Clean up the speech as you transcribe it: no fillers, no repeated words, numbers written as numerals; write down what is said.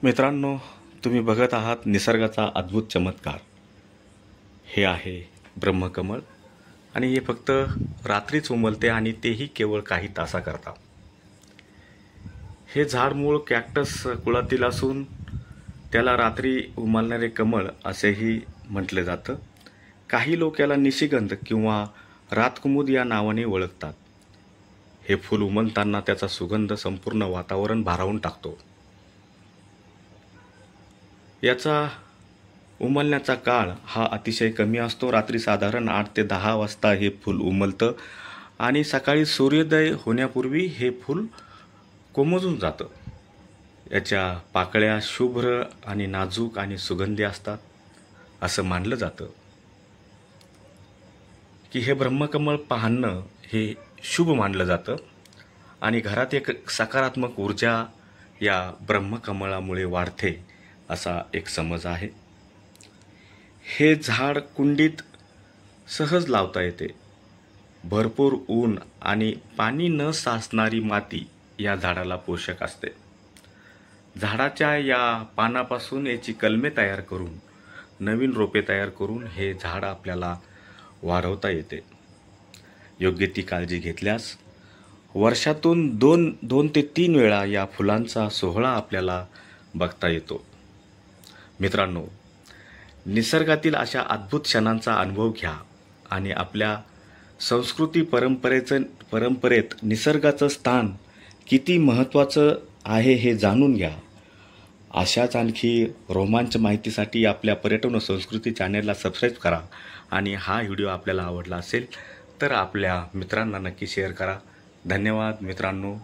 मित्रांनो, तुम्ही बघत आहात निसर्गाचा अद्भुत चमत्कार. हे आहे ब्रह्मकमळ आणि हे फक्त रात्रीच उमलते आणि तेही केवळ काही तासाकरता. हे झाड मूळ कॅक्टस कुळातील असून त्याला रात्री उमलणारे कमळ असेही म्हटले जातं. काही लोक याला निशिगंध किंवा रातकुमुद या नावाने ओळखतात. हे फूल उमलताना त्याचा सुगंध संपूर्ण वातावरण भारावून टाकतो. याचा उमलण्याचा काळ हा अतिशय कमी असतो. रात्री साधारण 8 ते 10 वाजता हे फूल उमलतं आणि सकाळी सूर्योदय होण्यापूर्वी हे फूल कोमेजून जातं. याच्या पाकळ्या शुभ्र आणि नाजूक आणि सुगंधी असतात. असं मानलं जातं की हे ब्रह्मकमळ पाहणं हे शुभ मानलं जातं आणि घरात एक सकारात्मक ऊर्जा या ब्रह्मकमळामुळे वाढते असा एक समज आहे. हे झाड कुंडीत सहज लावता येते. भरपूर ऊन आणि पाणी न साचणारी माती या झाडाला पोषक असते. झाडाच्या या पानापासून याची कलमे तयार करून नवीन रोपे तयार करून हे झाड आपल्याला वाढवता येते. योग्य ती काळजी घेतल्यास वर्षातून 2 ते 3 वेळा या फुलांचा सोहळा आपल्याला बघता येतो. मित्रांनो, निसर्गातील अशा अद्भुत क्षणांचा अनुभव घ्या आणि आपल्या संस्कृती परंपरेत निसर्गाचं स्थान किती महत्त्वाचं आहे हे जाणून घ्या. अशाच आणखी रोमांच माहितीसाठी आपल्या पर्यटन व संस्कृती चॅनेलला सबस्क्राईब करा आणि हा व्हिडिओ आपल्याला आवडला असेल तर आपल्या मित्रांना नक्की शेअर करा. धन्यवाद मित्रांनो.